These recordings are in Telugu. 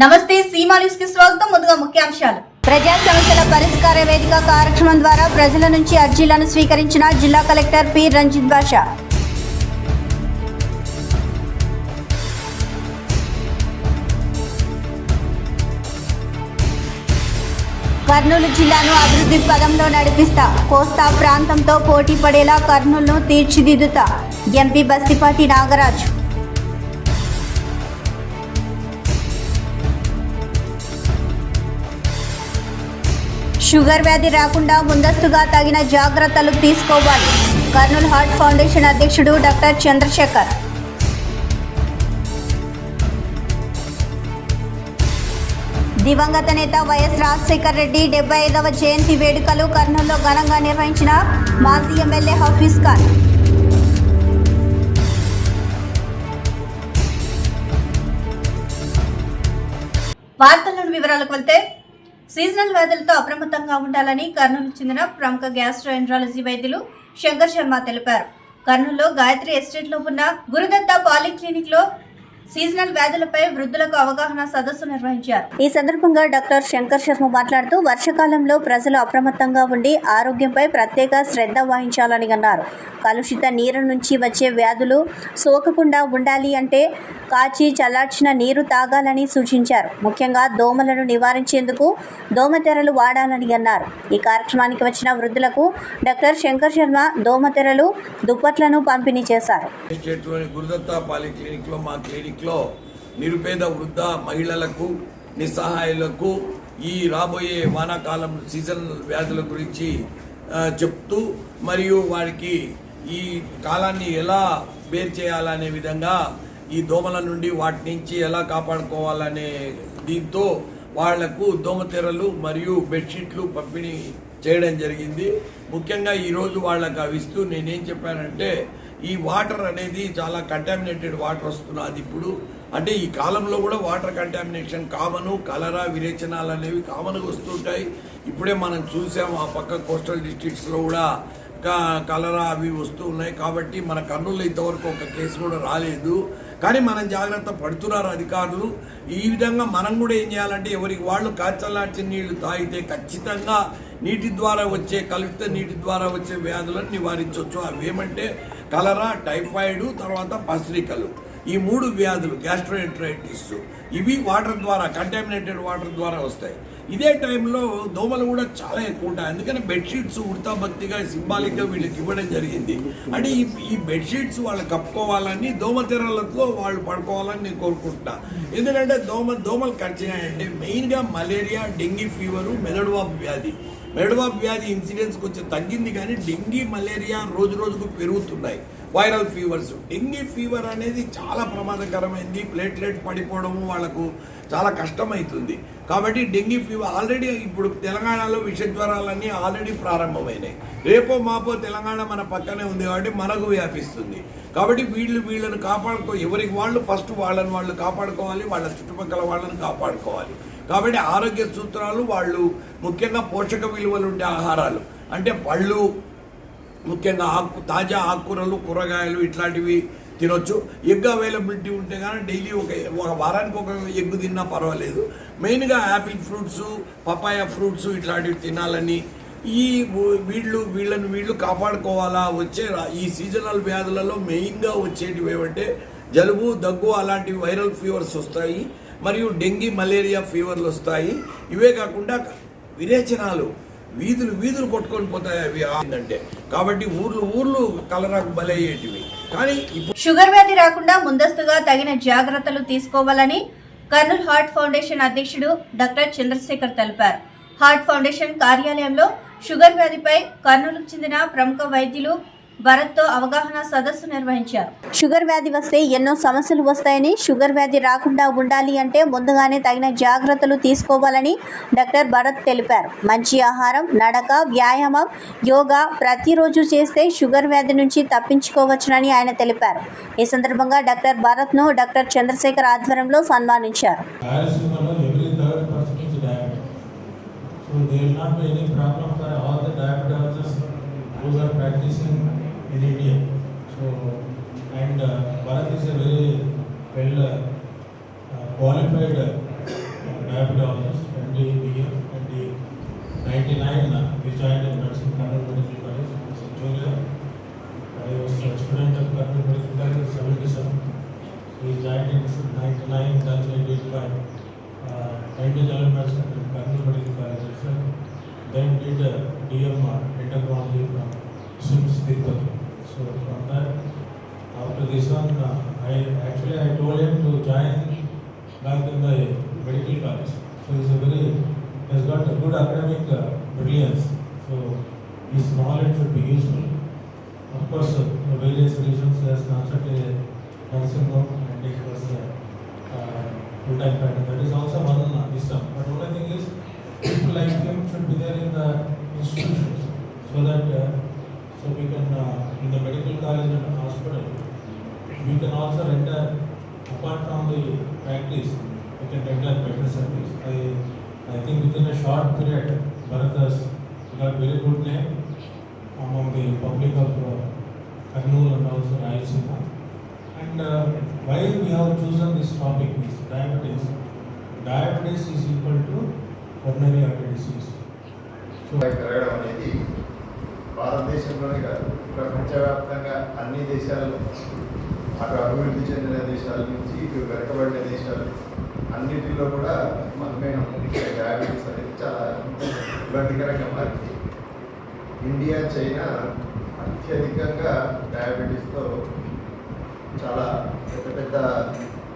నమస్తే సీమా న్యూస్ కి స్వాగతం. ముందుగా ముఖ్యాంశాలు. ప్రజా సమస్యల పరిష్కార వేదిక కార్యక్రమం ద్వారా ప్రజల నుంచి అర్జీలను స్వీకరించిన జిల్లా కలెక్టర్ పి రంజిత్ బాషా. కర్నూలు జిల్లాను అభివృద్ధి పదంలో నడిపిస్తా, కోస్తా ప్రాంతంతో పోటీ పడేలా కర్నూలును తీర్చిదిద్దుతా ఎంపీ బస్తిపాటి నాగరాజు. షుగర్ వ్యాధి రాకుండా ముందస్తుగా తగిన జాగ్రత్తలు తీసుకోవాలి. కర్నూలు హార్ట్ ఫౌండేషన్ అధ్యక్షుడు డాక్టర్ చంద్రశేఖర్. దివంగత నేత వైఎస్ రాజశేఖర్ రెడ్డి 75వ జయంతి వేడుకలు కర్నూలులో ఘనంగా నిర్వహించిన మాజీ ఎమ్మెల్యే హఫీజ్ ఖాన్. వార్తలను వివరాలకు వెళ్తే, సీజనల్ వ్యాధులతో అప్రమత్తంగా ఉండాలని కర్నూలుకు చెందిన ప్రముఖ గ్యాస్ట్రోఎంట్రాలజీ వైద్యులు శంకర్ శర్మ తెలిపారు. కర్నూలులో గాయత్రి ఎస్టేట్లో ఉన్న గురుదత్త పాలిక్లినిక్ లో సీజనల్ వ్యాధులపై వృద్ధులకు అవగాహన సదస్సు నిర్వహించారు. ఈ సందర్భంగా డాక్టర్ శంకర్ శర్మ మాట్లాడుతూ వర్షాకాలంలో ప్రజలు అప్రమత్తంగా ఉండి ఆరోగ్యంపై ప్రత్యేక శ్రద్ధ వహించాలని అన్నారు. కలుషిత నీరు నుంచి వచ్చే వ్యాధులు సోకకుండా ఉండాలి అంటే కాచి చల్లార్చిన నీరు తాగాలని సూచించారు. ముఖ్యంగా దోమలను నివారించేందుకు దోమతెరలు వాడాలని అన్నారు. ఈ కార్యక్రమానికి వచ్చిన వృద్ధులకు డాక్టర్ శంకర్ శర్మ దోమతెరలు, దుప్పట్లను పంపిణీ చేశారు. నిరుపేద వృద్ధ మహిళలకు, నిస్సహాయులకు ఈ రాబోయే వానాకాలం సీజన్ వ్యాధుల గురించి చెప్తూ మరియు వారికి ఈ కాలాన్ని ఎలా బేర్ చేయాలనే విధంగా ఈ దోమల నుండి వాటి నుంచి ఎలా కాపాడుకోవాలనే దీంతో వాళ్లకు దోమతెరలు మరియు బెడ్షీట్లు పంపిణీ చేయడం జరిగింది. ముఖ్యంగా ఈరోజు వాళ్ళకు అవి ఇస్తూ నేనేం చెప్పానంటే, ఈ వాటర్ అనేది చాలా కంటామినేటెడ్ వాటర్ వస్తున్నది ఇప్పుడు. అంటే ఈ కాలంలో కూడా వాటర్ కంటామినేషన్ కామను, కలరా, విరేచనాలు అనేవి కామన్గా వస్తుంటాయి. ఇప్పుడే మనం చూసాము ఆ పక్క కోస్టల్ డిస్ట్రిక్ట్స్లో కూడా కలరా అవి వస్తూ ఉన్నాయి. కాబట్టి మన కర్నూలులో ఇంతవరకు ఒక కేసు కూడా రాలేదు. కానీ మనం జాగ్రత్త పడుతున్నారు అధికారులు. ఈ విధంగా మనం కూడా ఏం చేయాలంటే, ఎవరికి వాళ్ళు కాచల్లార్చిన నీళ్లు తాగితే ఖచ్చితంగా నీటి ద్వారా వచ్చే కలుషిత నీటి ద్వారా వచ్చే వ్యాధులను నివారించవచ్చు. అవి ఏమంటే కలరా, టైఫాయిడ్, తర్వాత పసిరికలు, ఈ 3 వ్యాధులు, గ్యాస్ట్రోఎంట్రైటిస్, ఇవి వాటర్ ద్వారా, కంటామినేటెడ్ వాటర్ ద్వారా వస్తాయి. ఇదే టైంలో దోమలు కూడా చాలా ఎక్కువ ఉంటాయి. అందుకని బెడ్షీట్స్ ఉడతా భక్తిగా సింబాలిక్గా వీళ్ళకి ఇవ్వడం జరిగింది. అంటే ఈ బెడ్షీట్స్ వాళ్ళు కప్పుకోవాలని, దోమతెరలతో వాళ్ళు పడుకోవాలని నేను కోరుకుంటున్నా. ఎందుకంటే దోమలు కరిచినాయంటే మెయిన్గా మలేరియా, డెంగీ ఫీవరు, మెదడువాపు వ్యాధి ఇన్సిడెన్స్ కొంచెం తగ్గింది. కానీ డెంగీ, మలేరియా రోజు రోజుకు పెరుగుతున్నాయి. వైరల్ ఫీవర్స్, డెంగీ ఫీవర్ అనేది చాలా ప్రమాదకరమైంది. ప్లేట్లెట్ పడిపోవడము వాళ్ళకు చాలా కష్టమవుతుంది. కాబట్టి డెంగీ ఫీవర్ ఆల్రెడీ ఇప్పుడు తెలంగాణలో విషజ్వరాలన్నీ ఆల్రెడీ ప్రారంభమైనాయి. రేపో మాపో తెలంగాణ మన పక్కనే ఉంది కాబట్టి మనకు వ్యాపిస్తుంది. కాబట్టి వీళ్ళను ఎవరికి వాళ్ళు ఫస్ట్ వాళ్ళు కాపాడుకోవాలి, వాళ్ళ చుట్టుపక్కల వాళ్ళని కాపాడుకోవాలి. కాబట్టి ఆరోగ్య సూత్రాలు, వాళ్ళు ముఖ్యంగా పోషక విలువలు ఉండే ఆహారాలు అంటే పళ్ళు, ముఖ్యంగా తాజా ఆకుకూరలు, కూరగాయలు ఇట్లాంటివి తినొచ్చు. ఎగ్ అవైలబిలిటీ ఉంటే కానీ డైలీ ఒక వారానికి ఒక ఎగ్ తిన్నా పర్వాలేదు. మెయిన్గా యాపిల్ ఫ్రూట్స్, పపాయ ఫ్రూట్స్ ఇట్లాంటివి తినాలని, వీళ్ళు కాపాడుకోవాలా. వచ్చే ఈ సీజనల్ వ్యాధులలో మెయిన్గా వచ్చేటివి ఏమంటే జలుబు, దగ్గు అలాంటి వైరల్ ఫీవర్స్ వస్తాయి, మరియు డెంగీ, మలేరియా ఫీవర్లు వస్తాయి. ఇవే కాకుండా విరేచనాలు, వీధులు కొట్టుకొని పోతాయి అవి అంటే. కాబట్టి ఊర్లు కలరాకు బలయ్యేటివి. కానీ షుగర్ వ్యాధి రాకుండా ముందస్తుగా తగిన జాగ్రత్తలు తీసుకోవాలని కర్నూలు హార్ట్ ఫౌండేషన్ అధ్యక్షుడు డాక్టర్ చంద్రశేఖర్ తెలిపారు. హార్ట్ ఫౌండేషన్ కార్యాలయంలో షుగర్ వ్యాధిపై కర్నూలుకు చెందిన ప్రముఖ వైద్యులు భరత్తో అవగాహన సదస్సు నిర్వహించారు. షుగర్ వ్యాధి వస్తే ఎన్నో సమస్యలు వస్తాయని, షుగర్ వ్యాధి రాకుండా ఉండాలి అంటే ముందుగానే తగిన జాగ్రత్తలు తీసుకోవాలని డాక్టర్ భరత్ తెలిపారు. మంచి ఆహారం, నడక, వ్యాయామం, యోగా ప్రతిరోజు చేస్తే షుగర్ వ్యాధి నుంచి తప్పించుకోవచ్చునని ఆయన తెలిపారు. ఈ సందర్భంగా డాక్టర్ భరత్ను డాక్టర్ చంద్రశేఖర్ ఆధ్వర్యంలో సన్మానించారు. in India. So, and Bharat is a very well qualified diabetologist, MD, BM, MD. 99 we joined in medicine, Karnool Medical College as a junior. I was a student of Karnool Medical College in 77. We joined in 99, then I did my MD General Medicine in Karnool Medical College itself. Then did DM endocrinology from SIMS Tirupati. So from that, after this one, I told him to join back in the medical college. So he's got a good academic brilliance. So his knowledge should be useful. Of course, for various reasons, he has consulted a nursing home and he was full-time pattern. That is also one wisdom. But only thing is, people like him should be there in the institutions so that so we can in the medical college and the hospital we can also render, apart from the practice, we can render better service. I think within a short period, Bharat has got very good name among the public of Karnool and also Rayalaseema. And why we have chosen this topic is diabetes. Diabetes is equal to coronary artery disease. So పెరగడం అనేది భారతదేశంలోనే కాదు, ప్రపంచవ్యాప్తంగా అన్ని దేశాలు, అటు అభివృద్ధి చెందిన దేశాల నుంచి ఇటు వెనకబడిన దేశాలు అన్నిటిలో కూడా మధుమేహం, డయాబెటీస్ అనేది చాలా ఇబ్బందికరంగా మారింది. ఇండియా, చైనా అత్యధికంగా డయాబెటీస్తో చాలా పెద్ద పెద్ద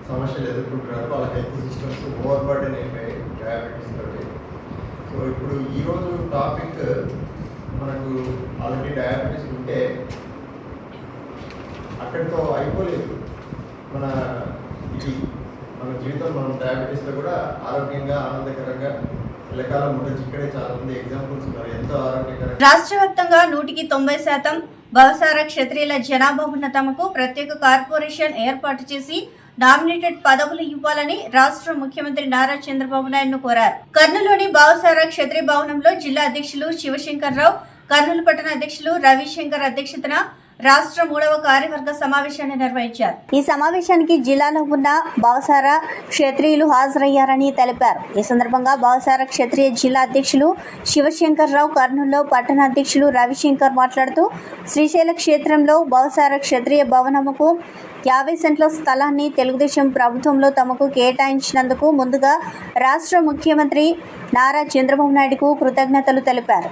సమస్యలు ఎదుర్కొంటున్నారు. వాళ్ళ హెల్త్ సిస్టమ్స్ ఓవర్ బర్డెన్ అయిపోయాయి డయాబెటీస్ తోటి. సో ఇప్పుడు ఈరోజు టాపిక్ మనకు ఆల్రెడీ డయాబెటీస్ ఉంటే అక్కడితో అయిపోలేదు. మన జీవితం మనం డయాబెటీస్లో కూడా ఆరోగ్యంగా, ఆనందకరంగా ఎల్లకాలం ఉండొచ్చు. ఇక్కడే చాలా మంది ఎగ్జాంపుల్స్ ఉన్నారు ఎంతో ఆరోగ్యకరంగా. రాష్ట్ర వ్యాప్తంగా 90% బహుసార క్షత్రియుల జనాభా ఉన్న తమకు ప్రత్యేక కార్పొరేషన్ ఏర్పాటు చేసి నామినేటెడ్ పదవులు ఇవ్వాలని రాష్ట్ర ముఖ్యమంత్రి నారా చంద్రబాబు నాయుడును కోరారు. కర్నూలులోని బావసార క్షత్రియ భవనంలో జిల్లా అధ్యక్షులు శివశంకర్రావు, కర్నూలు పట్టణ అధ్యక్షులు రవిశంకర్ అధ్యక్షతన రాష్ట్ర 3వ కార్యవర్గ సమావేశాన్ని నిర్వహించారు. ఈ సమావేశానికి జిల్లాలో ఉన్న బావసార క్షత్రియులు హాజరయ్యారని తెలిపారు. ఈ సందర్భంగా బావసార క్షత్రియ జిల్లా అధ్యక్షులు శివశంకర్రావు, కర్నూలులో పట్టణ అధ్యక్షులు రవిశంకర్ మాట్లాడుతూ శ్రీశైల క్షేత్రంలో బావసార క్షత్రియ భవనముకు 50 సెంట్ల స్థలాన్ని తెలుగుదేశం ప్రభుత్వంలో తమకు కేటాయించినందుకు ముందుగా రాష్ట్ర ముఖ్యమంత్రి నారా చంద్రబాబు నాయుడుకు కృతజ్ఞతలు తెలిపారు.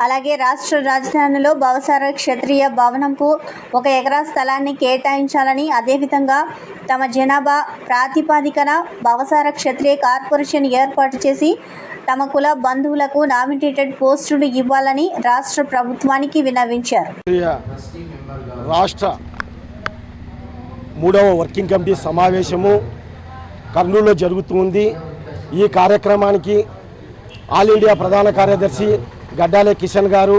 అలాగే రాష్ట్ర రాజధానిలో బావసార క్షత్రియ భవనంకు 1 ఎకరా స్థలాన్ని కేటాయించాలని, అదేవిధంగా తమ జనాభా ప్రాతిపాదికన బావసార క్షత్రియ కార్పొరేషన్ ఏర్పాటు చేసి తమ కుల బంధువులకు నామినేటెడ్ పోస్టులు ఇవ్వాలని రాష్ట్ర ప్రభుత్వానికి విన్నవించారు. రాష్ట్ర 3వ వర్కింగ్ కమిటీ సమావేశము కర్నూలులో జరుగుతుంది. ఈ కార్యక్రమానికి ఆల్ ఇండియా ప్రధాన కార్యదర్శి గడ్డాలే కిషన్ గారు,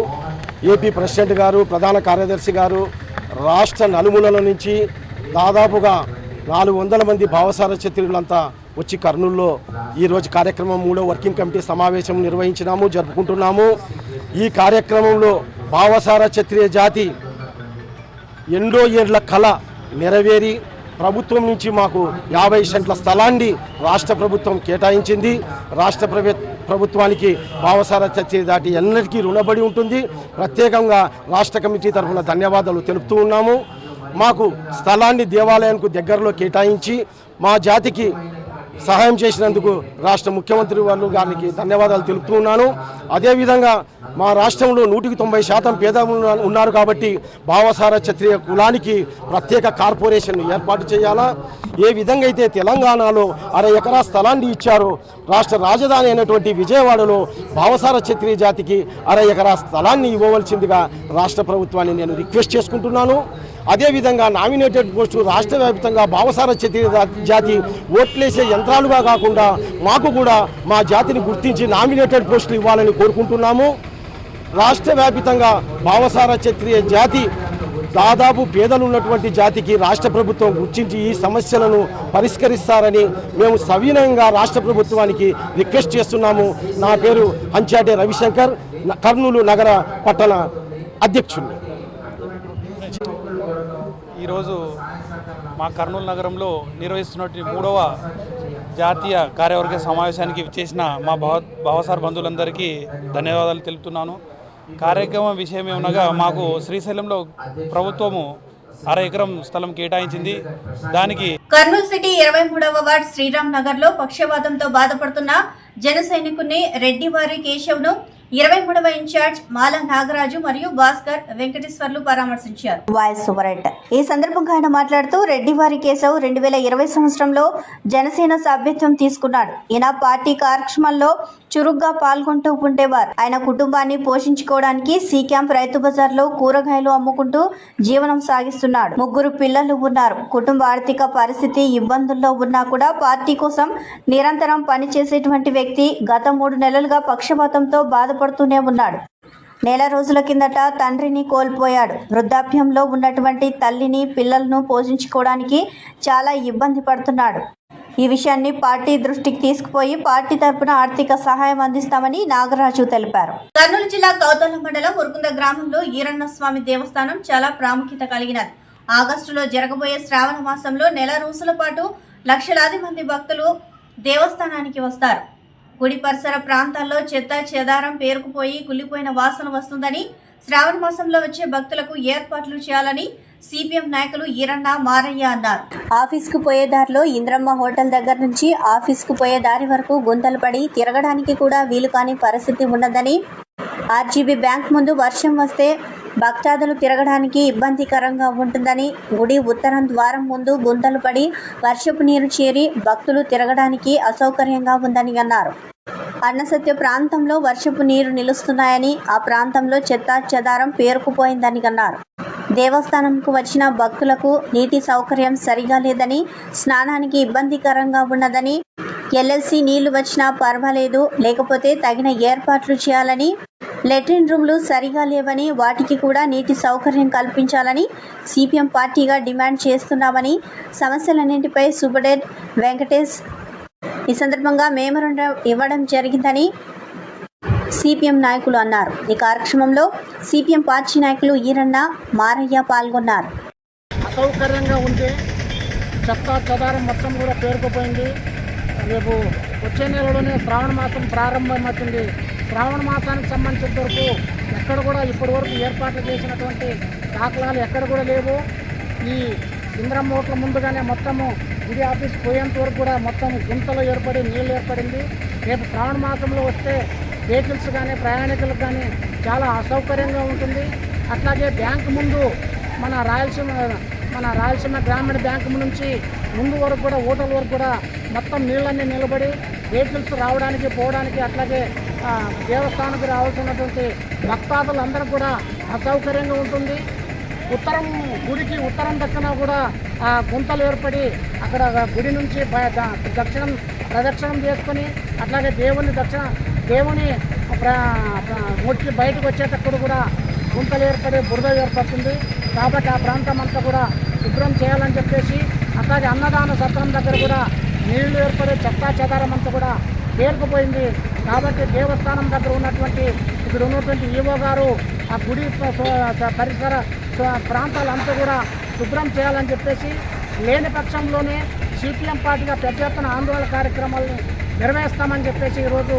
ఏపీ ప్రెసిడెంట్ గారు, ప్రధాన కార్యదర్శి గారు, రాష్ట్ర నలుమూలల నుంచి దాదాపుగా 400 మంది భావసార క్షత్రియులంతా వచ్చి కర్నూలులో ఈరోజు కార్యక్రమం 3వ వర్కింగ్ కమిటీ సమావేశం జరుపుకుంటున్నాము. ఈ కార్యక్రమంలో భావసార క్షత్రియ జాతి ఎన్నో ఏళ్ల కళ నెరవేరి ప్రభుత్వం నుంచి మాకు 50 సెంట్ల స్థలాన్ని రాష్ట్ర ప్రభుత్వం కేటాయించింది. రాష్ట్ర ప్రభుత్వానికి భావసార క్షత్రియ జాతి ఎన్నటికీ రుణపడి ఉంటుంది. ప్రత్యేకంగా రాష్ట్ర కమిటీ తరఫున ధన్యవాదాలు తెలుపుతూ ఉన్నాము. మాకు స్థలాన్ని దేవాలయానికి దగ్గరలో కేటాయించి మా జాతికి సహాయం చేసినందుకు రాష్ట్ర ముఖ్యమంత్రి గారికి ధన్యవాదాలు తెలుపుతూ ఉన్నాను. అదేవిధంగా మా రాష్ట్రంలో 190% పేదలు ఉన్నారు కాబట్టి భావసార క్షత్రియ కులానికి ప్రత్యేక కార్పొరేషన్ ఏర్పాటు చేయాలా. ఏ విధంగా అయితే తెలంగాణలో 1/2 ఎకరా స్థలాన్ని ఇచ్చారో రాష్ట్ర రాజధాని అయినటువంటి విజయవాడలో భావసార క్షత్రియ జాతికి 1/2 ఎకరా స్థలాన్ని ఇవ్వవలసిందిగా రాష్ట్ర ప్రభుత్వాన్ని నేను రిక్వెస్ట్ చేసుకుంటున్నాను. అదేవిధంగా నామినేటెడ్ పోస్టు రాష్ట్ర వ్యాప్తంగా భావసార క్షత్రియ జాతి ఓట్లేసే యంత్రాలుగా కాకుండా మాకు కూడా మా జాతిని గుర్తించి నామినేటెడ్ పోస్టులు ఇవ్వాలని కోరుకుంటున్నాము. రాష్ట్ర వ్యాప్తంగా భావసార క్షత్రియ జాతి దాదాపు పేదలు ఉన్నటువంటి జాతికి రాష్ట్ర ప్రభుత్వం గుర్తించి ఈ సమస్యలను పరిష్కరిస్తారని మేము సవినయంగా రాష్ట్ర ప్రభుత్వానికి రిక్వెస్ట్ చేస్తున్నాము. నా పేరు హంచాటే రవిశంకర్, కర్నూలు నగర పట్టణ అధ్యక్షుడు. ఈరోజు మా కర్నూలు నగరంలో నిర్వహిస్తున్నటువంటి 3వ జాతీయ కార్యవర్గ సమావేశానికి చేసిన మా భావసార్ బంధువులందరికీ ధన్యవాదాలు తెలుపుతున్నాను. కార్యక్రమం విషయం ఏమనగా మాకు శ్రీశైలంలో ప్రభుత్వము 6 ఎకరం స్థలం కేటాయించింది. దానికి కర్నూలు సిటీ 23వ వార్డ్ శ్రీరామ్ నగర్ లో పక్షవాతంతో బాధపడుతున్న జన సైనికుని రెడ్డివారి కేశవ్ను 23వ ఇన్ఛార్జ్ మాల నాగరాజు మరియు భాస్కర్ వెంకటేశ్వర్లు పరామర్శించారు. Voice over. ఈ సందర్భంగా ఆయన మాట్లాడుతూ రెడ్డివారి కేశవ్ 2020 సంవత్సరంలో జనసేన సభ్యత్వం తీసుకున్నాడు. ఈయన పార్టీ కార్యక్రమాల్లో చురుగ్గా పాల్గొంటూ ఉండేవారు. ఆయన కుటుంబాన్ని పోషించుకోవడానికి సి క్యాంప్ రైతు బజార్లో కూరగాయలు అమ్ముకుంటూ జీవనం సాగిస్తున్నాడు. 3 పిల్లలు ఉన్నారు. కుటుంబ ఆర్థిక పరిస్థితి ఇబ్బందుల్లో ఉన్నా కూడా పార్టీ కోసం నిరంతరం పనిచేసేటువంటి వ్యక్తి గత 3 నెలలుగా పక్షపాతంతో బాధపడుతూనే ఉన్నాడు. నెల రోజుల కిందట తండ్రిని కోల్పోయాడు. వృద్ధాప్యంలో ఉన్నటువంటి తల్లిని పిల్లలను పోషించుకోవడానికి చాలా ఇబ్బంది పడుతున్నాడు. ఈ విషయాన్ని పార్టీ దృష్టికి తీసుకుపోయి పార్టీ తరపున ఆర్థిక సహాయం అందిస్తామని నాగరాజు తెలిపారు. కర్నూలు జిల్లా కౌతల మండలం మురుకుంద గ్రామంలో ఈరన్న స్వామి దేవస్థానం చాలా ప్రాముఖ్యత కలిగినది. ఆగస్టులో జరగబోయే శ్రావణ మాసంలో నెల రోజుల పాటు లక్షలాది మంది భక్తులు దేవస్థానానికి వస్తారు. గుడి పరిసర ప్రాంతాల్లో చెత్త చెదారం పేరుకుపోయి కుళ్ళిపోయిన వాసన వస్తుందని, శ్రావణ మాసంలో వచ్చే భక్తులకు ఏర్పాట్లు చేయాలని సిపిఎం నాయకులు ఈరన్న మారయ్య అన్నారు. ఆఫీస్కు పోయే దారిలో ఇంద్రమ్మ హోటల్ దగ్గర నుంచి ఆఫీస్కు పోయే దారి వరకు గుంతలు పడి తిరగడానికి కూడా వీలు కాని పరిస్థితి ఉన్నదని, ఆర్జీబీ బ్యాంక్ ముందు వర్షం వస్తే భక్తాదులు తిరగడానికి ఇబ్బందికరంగా ఉంటుందని, గుడి ఉత్తరం ద్వారం ముందు గుంతలు పడి వర్షపు నీరు చేరి భక్తులు తిరగడానికి అసౌకర్యంగా ఉందని అన్నారు. అన్నసత్య ప్రాంతంలో వర్షపు నీరు నిలుస్తున్నాయని, ఆ ప్రాంతంలో చెత్త చెదారం పేరుకుపోయిందని అన్నారు. దేవస్థానంకు వచ్చిన భక్తులకు నీటి సౌకర్యం సరిగా లేదని, స్నానానికి ఇబ్బందికరంగా ఉన్నదని, ఎల్ఎల్సి నీళ్లు వచ్చినా పర్వాలేదు, లేకపోతే తగిన ఏర్పాట్లు చేయాలని, లెట్రిన్ రూమ్లు సరిగా లేవని, వాటికి కూడా నీటి సౌకర్యం కల్పించాలని సిపిఎం పార్టీగా డిమాండ్ చేస్తున్నామని, సమస్యలన్నింటిపై సూపరింటెండెంట్ వెంకటేష్ ఈ సందర్భంగా మెమోరాండం ఇవ్వడం జరిగిందని సిపిఎం నాయకులు అన్నారు. ఈ కార్యక్రమంలో సిపిఎం పార్టీ నాయకులు ఈరన్న, మారయ్య పాల్గొన్నారు. అసౌకర్యంగా ఉంటే చెత్త చెదారం మొత్తం కూడా పేరుకుపోయింది. రేపు వచ్చే నెలలోనే శ్రావణ మాసం ప్రారంభమవుతుంది. శ్రావణ మాసానికి సంబంధించిన వరకు ఎక్కడ కూడా ఇప్పటి వరకు ఏర్పాట్లు చేసినటువంటి దాఖలాలు ఎక్కడ కూడా లేవు. ఈ ఇంద్రమ్మ హోటల్ ముందుగానే మొత్తము గుడి ఆఫీస్ పోయేంత వరకు కూడా మొత్తం గుంతలు ఏర్పడి నీళ్ళు ఏర్పడింది. రేపు శ్రావణ మాసంలో వస్తే వెహికల్స్ కానీ ప్రయాణికులకు కానీ చాలా అసౌకర్యంగా ఉంటుంది. అట్లాగే బ్యాంకు ముందు మన రాయలసీమ గ్రామీణ బ్యాంకు నుంచి ముందు వరకు కూడా హోటల్ వరకు కూడా మొత్తం నీళ్ళన్నీ నిలబడి వెహికల్స్ రావడానికి పోవడానికి, అట్లాగే దేవస్థానానికి రావాల్సినటువంటి భక్తాదులందరూ కూడా అసౌకర్యంగా ఉంటుంది. గుడికి ఉత్తరం దక్షిణ కూడా గుంతలు ఏర్పడి అక్కడ గుడి నుంచి ప్రదక్షిణం చేసుకొని, అట్లాగే దేవుని మొక్కి బయటకు వచ్చేటప్పుడు కూడా గుంతలు ఏర్పడి బురద ఏర్పడుతుంది. కాబట్టి ఆ ప్రాంతం అంతా కూడా శుభ్రం చేయాలని చెప్పేసి, అట్లాగే అన్నదాన సత్రం దగ్గర కూడా నీళ్లు ఏర్పడే చెత్తా చెదారం అంతా కూడా పేరుకుపోయింది. కాబట్టి దేవస్థానం దగ్గర ఇక్కడ ఉన్నటువంటి ఈవో గారు ఆ గుడి పరిసర ప్రాంతాలంతా కూడా శుభ్రం చేయాలని చెప్పేసి, లేని పక్షంలోనే సిపిఎం పార్టీగా పెద్ద ఎత్తున ఆందోళన కార్యక్రమాలను నిర్వహిస్తామని చెప్పేసి ఈరోజు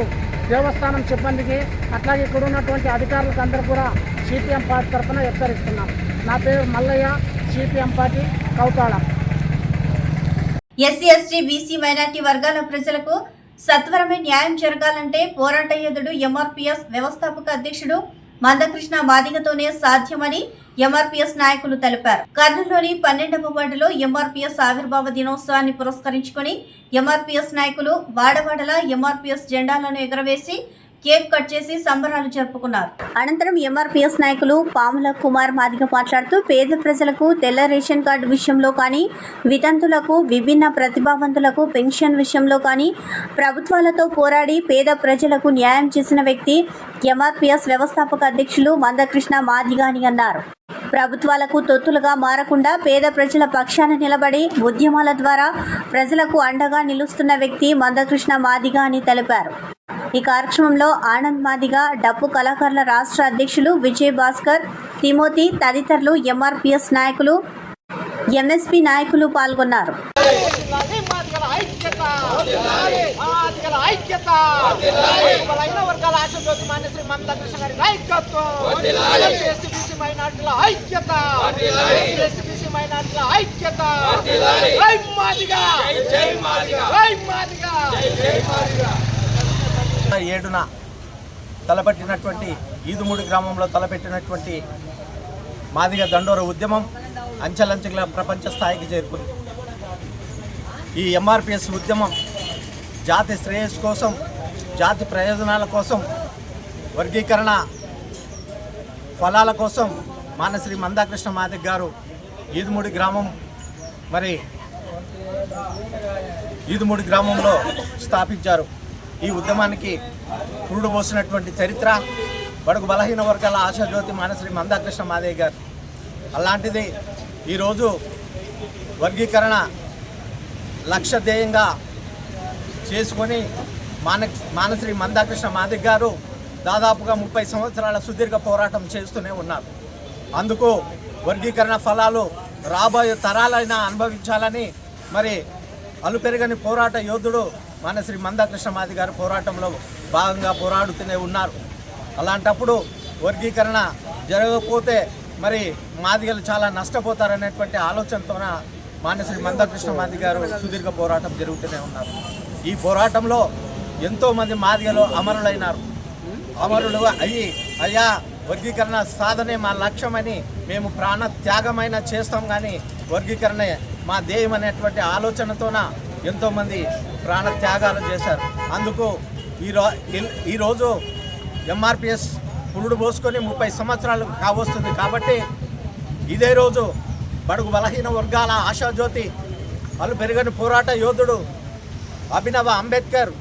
దేవస్థానం సిబ్బందికి, అట్లాగే ఇక్కడ ఉన్నటువంటి అధికారులకు అందరూ కూడా సిపిఎం పార్టీ తరఫున హెచ్చరిస్తున్నాం. నా పేరు Mallaiah, CPM party Kauthala. SC ST BC minority వర్గాల ప్రజలకు సత్వరమే న్యాయం జరగాలంటే పోరాట యోధుడు ఎంఆర్పీఎస్ వ్యవస్థాపక అధ్యక్షుడు మందకృష్ణ మాదిగతోనే సాధ్యమని ఎంఆర్పీఎస్ నాయకులు తెలిపారు. కర్నూలులోని 12వ వార్డులో ఎంఆర్పీఎస్ ఆవిర్భావ దినోత్సవాన్ని పురస్కరించుకుని ఎంఆర్పీఎస్ నాయకులు వాడవాడల ఎంఆర్పీఎస్ జెండాలను ఎగరవేసి కేక్ కట్ చేసి సంబరాలు జరుపుకున్నారు. అనంతరం ఎంఆర్పీఎస్ నాయకులు పాముల కుమార్ మాదిగ మాట్లాడుతూ పేద ప్రజలకు తెల్ల రేషన్ కార్డు విషయంలో కానీ, వితంతులకు, విభిన్న ప్రతిభావంతులకు పెన్షన్ విషయంలో కానీ ప్రభుత్వాలతో పోరాడి పేద ప్రజలకు న్యాయం చేసిన వ్యక్తి ఎంఆర్పీఎస్ వ్యవస్థాపక అధ్యక్షులు మందకృష్ణ మాదిగ అని అన్నారు. ప్రభుత్వాలకు తొత్తులుగా మారకుండా పేద ప్రజల పక్షాన నిలబడి ఉద్యమాల ద్వారా ప్రజలకు అండగా నిలుస్తున్న వ్యక్తి మందకృష్ణ మాదిగ అని తెలిపారు. ఈ కార్యక్రమంలో ఆనంద్ మాదిగ, డప్పు కళాకారుల రాష్ట్ర అధ్యక్షులు విజయ్ భాస్కర్, తిమోతి తదితరులు ఎంఆర్పీఎస్ నాయకులు, ఎంఎస్పీ నాయకులు పాల్గొన్నారు. ఐక్యత, మాదిగల ఐక్యత, బలైన వర్గాల ఆశాజ్యోతి మాన్యశ్రీ మందకృష్ణ గారి నాయకత్వం, ఎస్టీబీసీ మైనార్టీల ఐక్యత, ఎస్టీబీసీ మైనార్టీల ఐక్యత. జై మాదిగా, జై మాదిగా, జై మాదిగా, జై మాదిగా. 7న తలపెట్టినటువంటి ఈదుమూడి గ్రామంలో తలపెట్టినటువంటి మాదిగ దండోర ఉద్యమం అంచెలంచెల ప్రపంచ స్థాయికి చేరుకుంది. ఈ ఎంఆర్పిఎస్ ఉద్యమం జాతి శ్రేయస్సు కోసం, జాతి ప్రయోజనాల కోసం, వర్గీకరణ ఫలాల కోసం మానశ్రీ మందాకృష్ణ మాదిగ గారు ఈదుమూడి గ్రామంలో స్థాపించారు. ఈ ఉద్యమానికి పురుడు పోసినటువంటి చరిత్ర బడుగు బలహీన వర్గాల ఆశాజ్యోతి మానశ్రీ మందాకృష్ణ మాదిగ గారు. అలాంటిది ఈరోజు వర్గీకరణ లక్ష్య ధ్యేయంగా చేసుకొని మానశ్రీ మందాకృష్ణ మాదిగ గారు దాదాపుగా 30 సంవత్సరాల సుదీర్ఘ పోరాటం చేస్తూనే ఉన్నారు. అందుకు వర్గీకరణ ఫలాలు రాబోయే తరాలైనా అనుభవించాలని మరి అలుపెరగని పోరాట యోధుడు మానశ్రీ మందాకృష్ణ మాదిగ గారు పోరాటంలో భాగంగా పోరాడుతూనే ఉన్నారు. అలాంటప్పుడు వర్గీకరణ జరగకపోతే మరి మాదిగలు చాలా నష్టపోతారనేటువంటి ఆలోచనతోన మానశ్రీ మందాకృష్ణ మాదిగ గారు సుదీర్ఘ పోరాటం జరుగుతూనే ఉన్నారు. ఈ పోరాటంలో ఎంతోమంది మాదిగలు అమరులు అయ్యా వర్గీకరణ సాధనే మా లక్ష్యమని మేము ప్రాణ త్యాగమైన చేస్తాం, కానీ వర్గీకరణ మా ధ్యేయం అనేటువంటి ఆలోచనతోన ఎంతోమంది ప్రాణ త్యాగాలు చేశారు. అందుకు ఈరోజు ఎంఆర్పిఎస్ పురుడు పోసుకొని 30 సంవత్సరాలు కావస్తుంది. కాబట్టి ఇదే రోజు బడుగు బలహీన వర్గాల ఆశాజ్యోతి అలు పెరుగని పోరాట యోధుడు అభినవ అంబేద్కర్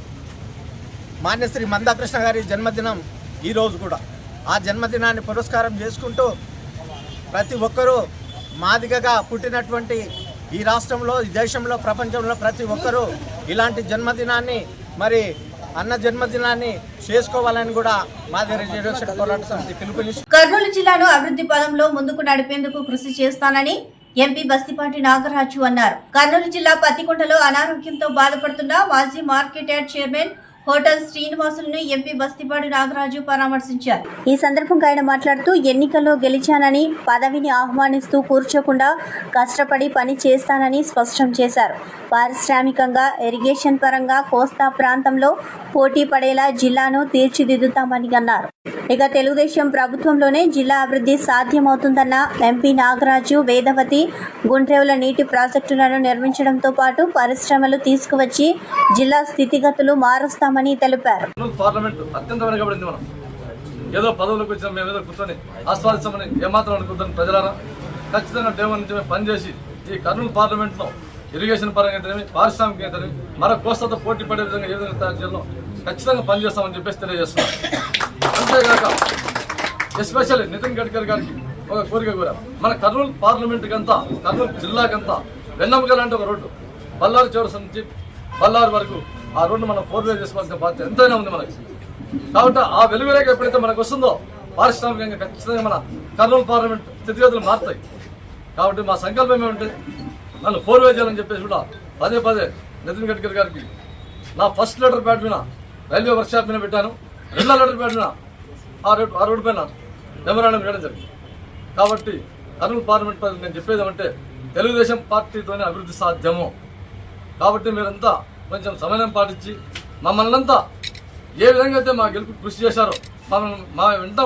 మాన్యశ్రీ మందాకృష్ణ గారి జన్మదినం ఈరోజు కూడా. ఆ జన్మదినాన్ని పురస్కారం చేసుకుంటూ ప్రతి ఒక్కరూ మాదిగగా పుట్టినటువంటి ఈ రాష్ట్రంలో, ఈ దేశంలో, ప్రపంచంలో ప్రతి ఒక్కరూ ఇలాంటి జన్మదినాన్ని మరి అన్న జన్మదినాన్ని చేసుకోవాలని కూడా మాదిగ రిజర్వేషన్ పోరాట సమితి పిలుపునిస్తుంది. కర్నూలు జిల్లాను అభివృద్ధి పదంలో ముందుకు నడిపేందుకు కృషి చేస్తానని ఎంపీ బస్తిపాటి నాగరాజు అన్నారు. కర్నూలు జిల్లా పత్తికొండలో అనారోగ్యంతో బాధపడుతున్న మాజీ మార్కెట్ యార్డ్ చైర్మన్ హోటల్ శ్రీనివాసులను ఎంపీ బస్తిపాటి నాగరాజు పరామర్శించారు. ఈ సందర్భంగా ఆయన మాట్లాడుతూ ఎన్నికల్లో గెలిచానని పదవిని ఆహ్వానిస్తూ కూర్చోకుండా కష్టపడి పని చేస్తానని స్పష్టం చేశారు. పారిశ్రామికంగా, ఇరిగేషన్ పరంగా కోస్తా ప్రాంతంలో పోటీ పడేలా జిల్లాను తీర్చిదిద్దుతామని అన్నారు. ఇక తెలుగుదేశం ప్రభుత్వంలోనే జిల్లా అభివృద్ధి సాధ్యమవుతుందన్న ఎంపీ నాగరాజు వేదవతి, గుండ్రేవుల నీటి ప్రాజెక్టులను నిర్మించడంతో పాటు పరిశ్రమలు తీసుకువచ్చి జిల్లా స్థితిగతులు మారుస్తామని తెలిపారు. పార్లమెంట్ అత్యంత వెనకబడింది. మనం ఏదో పదవులకు వచ్చిన మేము ఏదో కూర్చొని ఆస్వాదిస్తామని ఏమాత్రం అనుకుంటాం. ప్రజలారా ఖచ్చితంగా డే 1 నుంచి మేము పనిచేసి ఈ కర్నూలు పార్లమెంట్లో ఇరిగేషన్ పరంగా అయితేనేమి, పారిశ్రామిక అయితేనేమి, మన కోస్తాతో పోటీ పడే విధంగా ఏ విధంగా తయారు చేయాలో ఖచ్చితంగా పనిచేస్తామని చెప్పేసి తెలియజేస్తున్నాం. అంతేగాక ఎస్పెషల్లీ నితిన్ గడ్కరీ గారికి ఒక కోరిక కూడా, మన కర్నూలు పార్లమెంట్కి అంతా, కర్నూలు జిల్లాకంతా వెన్నెముక లాంటి ఒక రోడ్డు బళ్ళారి చౌరస్ నుంచి బళ్ళారి వరకు ఆ రోడ్డు మనం 4 వే చేసుకోవాల్సిన బాధ్యత ఎంతైనా ఉంది మనకి. కాబట్టి ఆ వెలుగురేఖ ఎప్పుడైతే మనకు వస్తుందో పారిశ్రామికంగా ఖచ్చితంగా మన కర్నూలు పార్లమెంట్ స్థితిగతులు మారుతాయి. కాబట్టి మా సంకల్పం ఏమంటే నన్ను 4 వే చేయాలని చెప్పేసి కూడా పదే నితిన్ గడ్కరీ గారికి నా ఫస్ట్ లెటర్ ప్యాడ్ మీద రైల్వే వర్క్షాప్ మీద పెట్టాను. 2వ లెటర్ ప్యాడ్ మీద ఆ రోడ్డు పైన మెమరాండం వేయడం జరిగింది. కాబట్టి కర్నూలు పార్లమెంట్ నేను చెప్పేది ఏమంటే తెలుగుదేశం పార్టీతోనే అభివృద్ధి సాధ్యము. కాబట్టి మీరంతా కొంచెం సమయం పాటించి మమ్మల్ని అంతా ఏ విధంగా అయితే మా గెలుపు కృషి చేశారో మా వెన్నంట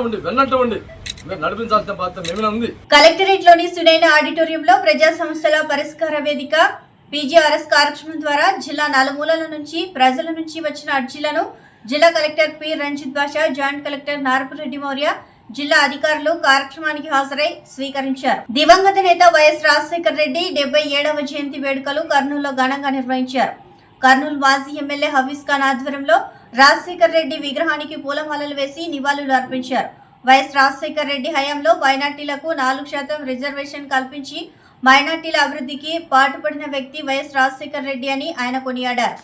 ఉండి మీరు నడిపించాల్సిన బాధ్యత మేమే ఉంది. కలెక్టరేట్ లోని సునైన ఆడిటోరియంలో ప్రజా సమస్యల పరిష్కార వేదిక పీజీఆర్ఎస్ కార్యక్రమం ద్వారా జిల్లా నలుమూలల నుంచి ప్రజల నుంచి వచ్చిన అర్జీలను జిల్లా కలెక్టర్ పి రంజిత్ బాషా, జాయింట్ కలెక్టర్ నారపురెడ్డి మౌర్య, జిల్లా అధికారులు కార్యక్రమానికి హాజరై స్వీకరించారు. దివంగత నేత వైఎస్ రాజశేఖర రెడ్డి 77వ జయంతి వేడుకలు కర్నూలులో ఘనంగా నిర్వహించారు. కర్నూలు మాజీ ఎమ్మెల్యే హఫీజ్ ఖాన్ ఆధ్వర్యంలో రాజశేఖర రెడ్డి విగ్రహానికి పూలమాలలు వేసి నివాళులు అర్పించారు. వైఎస్ రాజశేఖర రెడ్డి హయాంలో మైనార్టీలకు 4% రిజర్వేషన్ కల్పించి మైనార్టీల అభివృద్ధికి పాటుపడిన వ్యక్తి వైఎస్ రాజశేఖర రెడ్డి అని ఆయన కొనియాడారు.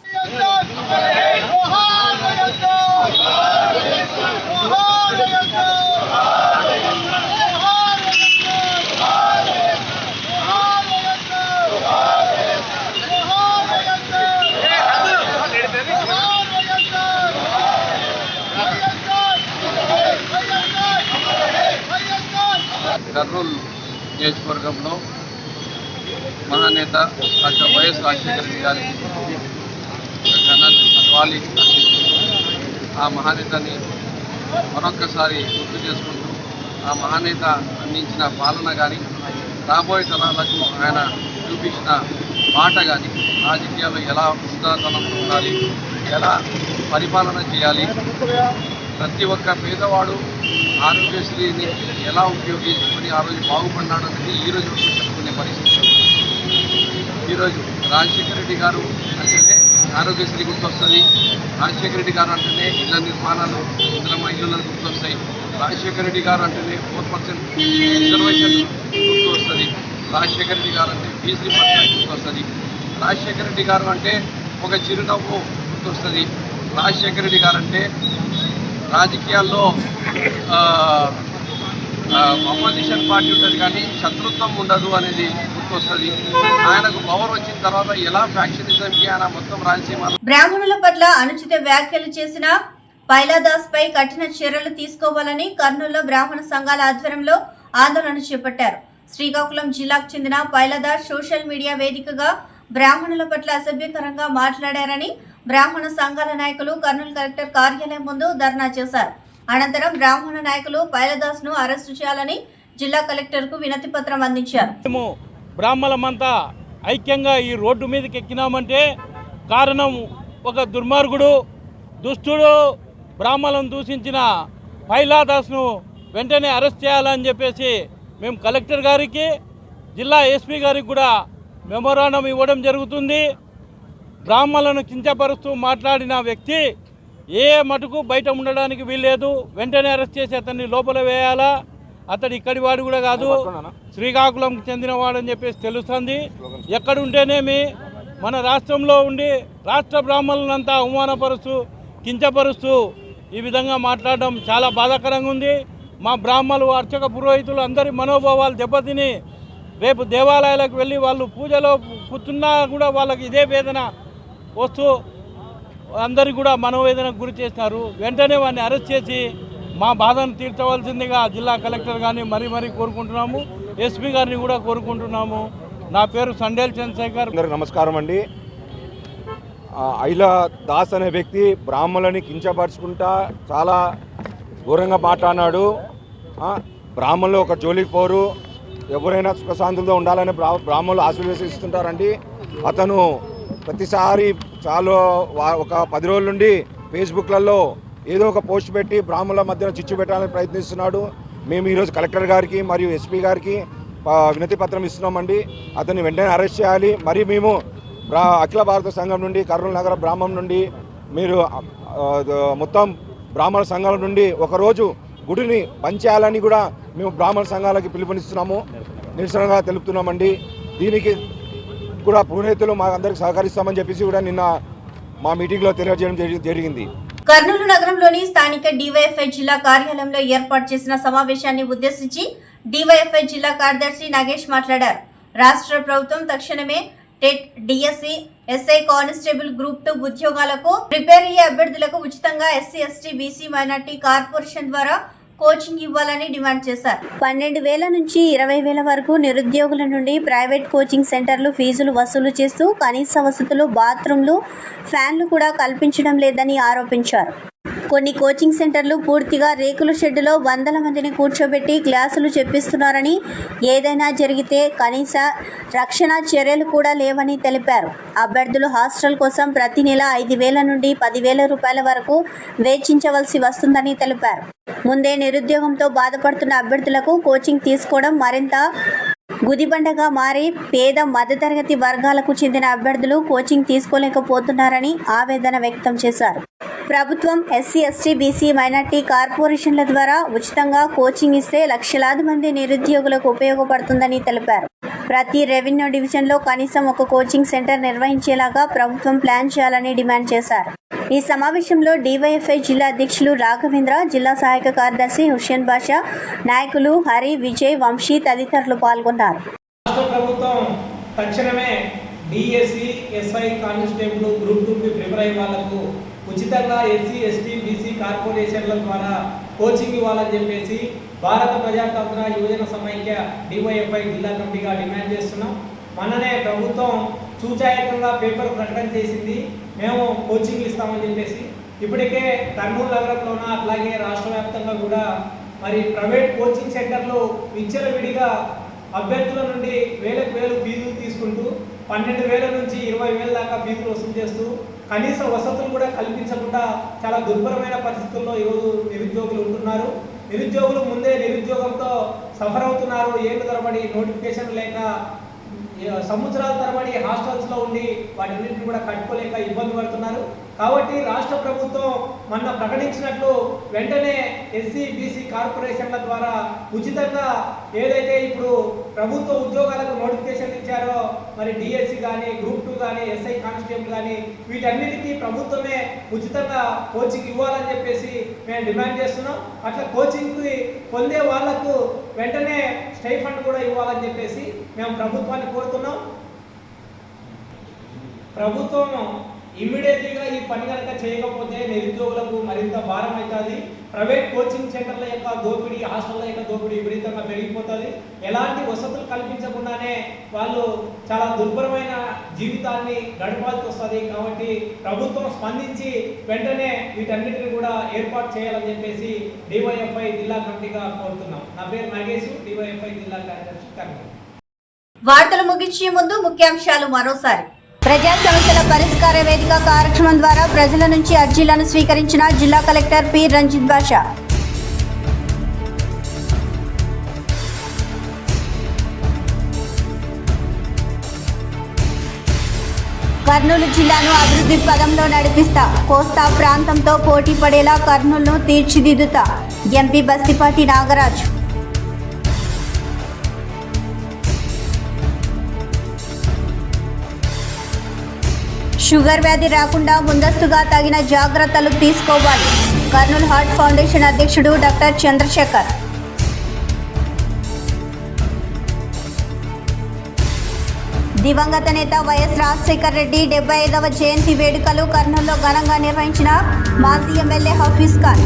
కర్నూలు నియోజకవర్గంలో మహానేత డాక్టర్ వైఎస్ రాజశేఖర రెడ్డి గారికి ఘన నివాళి అర్పిస్తూ ఆ మహానేతని మరొక్కసారి గుర్తు చేసుకుంటూ ఆ మహానేత అందించిన పాలన కానీ రాబోయే తరాలకు ఆయన చూపించిన మాట కానీ రాజకీయాల్లో ఎలా ఉదాహరణతో ఉండాలి, ఎలా పరిపాలన చేయాలి, ప్రతి ఒక్క పేదవాడు ఆరోగ్యశ్రీని ఎలా ఉపయోగించుకొని ఆ రోజు బాగుపడినాడు అనేది ఈరోజు చెప్పుకునే పరిస్థితి. ఈరోజు రాజశేఖర రెడ్డి గారు అంటేనే ఆరోగ్యశ్రీ గుర్తొస్తుంది, రాజశేఖర రెడ్డి గారు అంటేనే ఇళ్ల నిర్మాణాలు ఇళ్ళను గుర్తొస్తాయి, రాజశేఖర రెడ్డి గారు అంటేనే 4% రిజర్వేషన్ గుర్తు వస్తుంది, రాజశేఖర రెడ్డి గారు అంటే ఫీజు రీయింబర్స్మెంట్ గుర్తొస్తుంది, రాజశేఖర రెడ్డి గారు అంటే ఒక చిరునవ్వు గుర్తొస్తుంది, రాజశేఖర రెడ్డి గారు అంటే రాజకీయాల్లో అపోజిషన్ పార్టీ ఉంటుంది కానీ శత్రుత్వం ఉండదు అనేది గుర్తొస్తుంది. ఆయనకు పవర్ వచ్చిన తర్వాత ఎలా ఫ్యాక్షనిజంకి ఆయన మొత్తం రాయలసీమ బ్రాహ్మణుల పట్ల అనుచిత వ్యాఖ్యలు చేసిన పైలాదాస్ పై కఠిన చర్యలు తీసుకోవాలని కర్నూలులో బ్రాహ్మణ సంఘాల ఆధ్వర్యంలో ఆందోళన చేపట్టారు. శ్రీకాకుళం జిల్లాకు చెందిన పైలాదాస్ సోషల్ మీడియా వేదికగా బ్రాహ్మణుల పట్ల అసభ్యకరంగా మాట్లాడారని బ్రాహ్మణ సంఘాల నాయకులు కర్నూలు కలెక్టర్ కార్యాలయం ముందు ధర్నా చేశారు. అనంతరం బ్రాహ్మణ నాయకులు పైలాదాస్ ను అరెస్టు చేయాలని జిల్లా కలెక్టర్ కు వినతి పత్రం అందించారు. మేము బ్రాహ్మణులమంతా ఐక్యంగా ఈ రోడ్డు మీదకి ఎక్కినామంటే కారణం ఒక దుర్మార్గుడు దుష్టుడు బ్రాహ్మణులను దూషించిన పైలాదాస్ను వెంటనే అరెస్ట్ చేయాలని చెప్పేసి మేము కలెక్టర్ గారికి జిల్లా ఎస్పీ గారికి కూడా మెమోరాండం ఇవ్వడం జరుగుతుంది. బ్రాహ్మణులను కించపరుస్తూ మాట్లాడిన వ్యక్తి ఏ మటుకు బయట ఉండడానికి వీల్లేదు, వెంటనే అరెస్ట్ చేసి అతన్ని లోపల వేయాలా. అతడు ఇక్కడి వాడు కూడా కాదు, శ్రీకాకుళంకి చెందినవాడని చెప్పేసి తెలుస్తుంది. ఎక్కడుంటేనేమి మన రాష్ట్రంలో ఉండి రాష్ట్ర బ్రాహ్మణులంతా అవమానపరుస్తూ కించపరుస్తూ ఈ విధంగా మాట్లాడడం చాలా బాధాకరంగా ఉంది. మా బ్రాహ్మణులు అర్చక పురోహితులు అందరి మనోభావాలు దెబ్బతిని రేపు దేవాలయాలకు వెళ్ళి వాళ్ళు పూజలో కూర్చున్నా కూడా వాళ్ళకి ఇదే వేదన వస్తూ అందరికీ కూడా మనోవేదనకు గురి చేస్తున్నారు. వెంటనే వాడిని అరెస్ట్ చేసి మా బాధను తీర్చవలసిందిగా జిల్లా కలెక్టర్ గారిని మరీ కోరుకుంటున్నాము, ఎస్పీ గారిని కూడా కోరుకుంటున్నాము. నా పేరు సండేల్ చంద్రశేఖర్. అందరికీ నమస్కారం అండి. ఐలా దాస్ అనే వ్యక్తి బ్రాహ్మణులని కించపరుచుకుంటా చాలా ఘోరంగా మాట్లాడినాడు. బ్రాహ్మణులు ఒక జోలికి పోరు, ఎవరైనా సుఖశాంతులతో ఉండాలని బ్రాహ్మణులు ఆశీర్వదిస్తుంటారండి. అతను ప్రతిసారి చాలా ఒక 10 రోజుల నుండి ఫేస్బుక్లలో ఏదో ఒక పోస్ట్ పెట్టి బ్రాహ్మణుల మధ్యన చిచ్చు పెట్టాలని ప్రయత్నిస్తున్నాడు. మేము ఈరోజు కలెక్టర్ గారికి మరియు ఎస్పీ గారికి వినతి పత్రం ఇస్తున్నామండి. అతన్ని వెంటనే అరెస్ట్ చేయాలి. మరి మేము అఖిల భారత సంఘం నుండి కర్నూలు నగర బ్రాహ్మణం నుండి మీరు మొత్తం బ్రాహ్మణ సంఘాల నుండి ఒకరోజు గుడిని పంచేయాలని కూడా మేము బ్రాహ్మణ సంఘాలకి పిలుపునిస్తున్నాము, నిరసనగా తెలుపుతున్నామండి. దీనికి కూడా పురోహితులు మా అందరికి సహకరిస్తామని చెప్పేసి కూడా నిన్న మా మీటింగ్లో తెలియజేయడం జరిగింది. కర్నూలు నగరంలోని స్థానిక డివైఎఫ్ఐ జిల్లా కార్యాలయంలో ఏర్పాటు చేసిన సమావేశాన్ని ఉద్దేశించి డివైఎఫ్ఐ జిల్లా కార్యదర్శి నాగేష్ మాట్లాడారు. రాష్ట్ర ప్రభుత్వం తక్షణమే TET, DSC, SI constable group 2 ఉద్యోగాలకు ప్రిపేర్ అయ్యే అభ్యర్థులకు ఉచితంగా SC, ST, BC, minority corporation ద్వారా కోచింగ్ ఇవ్వాలని డిమాండ్ చేశారు. 12,000 నుంచి 20,000 వరకు నిరుద్యోగుల నుండి ప్రైవేట్ కోచింగ్ సెంటర్లు ఫీజులు వసూలు చేస్తూ కనీస వసతులు, బాత్రూంలు, ఫ్యాన్లు కూడా కల్పించడం లేదని ఆరోపించారు. కొన్ని కోచింగ్ సెంటర్లు పూర్తిగా రేకుల షెడ్డులో వందల మందిని కూర్చోబెట్టి క్లాసులు చెప్పిస్తున్నారని, ఏదైనా జరిగితే కనీస రక్షణ చర్యలు కూడా లేవని తెలిపారు. అభ్యర్థులు హాస్టల్ కోసం ప్రతి నెల 5,000 నుండి 10,000 రూపాయల వరకు వేచించవలసి వస్తుందని తెలిపారు. ముందే నిరుద్యోగంతో బాధపడుతున్న అభ్యర్థులకు కోచింగ్ తీసుకోవడం మరింత గుదిబండగా మారి పేద మధ్యతరగతి వర్గాలకు చెందిన అభ్యర్థులు కోచింగ్ తీసుకోలేకపోతున్నారని ఆవేదన వ్యక్తం చేశారు. ప్రభుత్వం ఎస్సీ, ఎస్టీ, బీసీ, మైనార్టీ కార్పొరేషన్ల ద్వారా ఉచితంగా కోచింగ్ ఇస్తే లక్షలాది మంది నిరుద్యోగులకు ఉపయోగపడుతుందని తెలిపారు. ప్రతి రెవెన్యూ డివిజన్లో కనీసం ఒక కోచింగ్ సెంటర్ నిర్వహించేలాగా ప్రభుత్వం ప్లాన్ చేయాలని డిమాండ్ చేశారు. ఈ సమావేశంలో డివైఎఫ్ఐ జిల్లా అధ్యక్షులు రాఘవేంద్ర, జిల్లా సహాయక కార్యదర్శి హుస్సేన్ బాషా, నాయకులు హరి, విజయ్, వంశీ తదితరులు పాల్గొన్నారు. రాష్ట్ర ప్రభుత్వం తక్షణమే డిఎస్సి, ఎస్ఐ కానిస్టేబుల్ గ్రూప్ 2కి ప్రిపేర్ అయ్యే వాళ్లకు ఉచితంగా ఎస్సీ, ఎస్టీ, బీసీ కార్పొరేషన్ల ద్వారా కోచింగ్ ఇవ్వాలని చెప్పేసి భారత ప్రజాతంత్ర యువజన సమైక్య డివైఎఫ్ఐ జిల్లా కమిటీగా డిమాండ్ చేస్తున్నాం. మొన్ననే ప్రభుత్వం సూచాయకంగా పేపర్ ప్రకటన చేసింది, మేము కోచింగ్లు ఇస్తామని చెప్పేసి. ఇప్పటికే కర్నూలు నగరంలోన అట్లాగే రాష్ట్ర వ్యాప్తంగా కూడా మరి ప్రైవేట్ కోచింగ్ సెంటర్లు విచ్చలవిడిగా అభ్యర్థుల నుండి వేలకు వేలు ఫీజులు తీసుకుంటూ 12,000 నుంచి 20,000 దాకా ఫీజులు వసూలు చేస్తూ కనీస వసతులు కూడా కల్పించకుండా చాలా దుర్భరమైన పరిస్థితుల్లో ఈరోజు నిరుద్యోగులు ఉంటున్నారు. నిరుద్యోగులు ముందే నిరుద్యోగంతో సఫర్ అవుతున్నారు. ఏళ్ళు తరబడి నోటిఫికేషన్ లేక సంవత్సరాల తరబడి హాస్టల్స్లో ఉండి వాటిన్నింటిని కూడా కట్టుకోలేక ఇబ్బంది పడుతున్నారు. కాబట్టి రాష్ట్ర ప్రభుత్వం మొన్న ప్రకటించినట్లు వెంటనే ఎస్సీ బీసీ కార్పొరేషన్ల ద్వారా ఉచితంగా ఏదైతే ఇప్పుడు ప్రభుత్వ ఉద్యోగాలకు నోటిఫికేషన్ ఇచ్చారో మరి డిఎస్సి కానీ గ్రూప్ 2 కానీ ఎస్ఐ కానిస్టేబుల్ కానీ వీటన్నిటికీ ప్రభుత్వమే ఉచితంగా కోచింగ్ ఇవ్వాలని చెప్పేసి మేము డిమాండ్ చేస్తున్నాం. అట్లా కోచింగ్కి పొందే వాళ్లకు వెంటనే స్టైఫండ్ కూడా ఇవ్వాలని చెప్పేసి మేము ప్రభుత్వాన్ని కోరుతున్నాం. ప్రభుత్వం ఇమ్మీడియట్లీగా ఈ పని కనుక చేయకపోతే నిరుద్యోగులకు మరింత భారం అవుతుంది. ప్రైవేట్ కోచింగ్ సెంటర్ల యొక్క దోపిడీ, హాస్టళ్ల యొక్క దోపిడీ విపరీతంగా పెరిగిపోతుంది. ఎలాంటి వసతులు కల్పించకుండానే వాళ్ళు చాలా దుర్భరమైన జీవితాన్ని గడపాల్సి వస్తుంది. కాబట్టి ప్రభుత్వం స్పందించి వెంటనే వీటన్నిటిని కూడా ఏర్పాటు చేయాలని చెప్పేసి డివైఎఫ్ఐ జిల్లా కమిటీగా కోరుతున్నాం. నా పేరు నాగేశు, డివైఎఫ్ఐ జిల్లా కార్యదర్శి కర్నూలు. వార్తలు ముగించే ముందు ముఖ్యాంశాలు మరోసారి. ప్రజా సమస్యల పరిష్కార వేదిక కార్యక్రమం ద్వారా ప్రజల నుంచి అర్జీలను స్వీకరించిన జిల్లా కలెక్టర్ పి రంజిత్ బాషా. కర్నూలు జిల్లాను అభివృద్ధి పదంలో నడిపిస్తా, కోస్తా ప్రాంతంతో పోటీ పడేలా కర్నూలును తీర్చిదిద్దుతా ఎంపీ బస్తిపాటి నాగరాజు. షుగర్ వ్యాధి రాకుండా ముందస్తుగా తగిన జాగ్రత్తలు తీసుకోవాలి. కర్నూలు హార్ట్ ఫౌండేషన్ అధ్యక్షుడు డాక్టర్ చంద్రశేఖర్. దివంగత నేత వైఎస్ రాజశేఖర్ రెడ్డి 75వ జయంతి వేడుకలు కర్నూలులో ఘనంగా నిర్వహించిన మాజీ ఎమ్మెల్యే హఫీజ్ ఖాన్.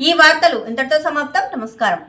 ఈ వార్తలు ఇంతటితో సమాప్తం. నమస్కారం.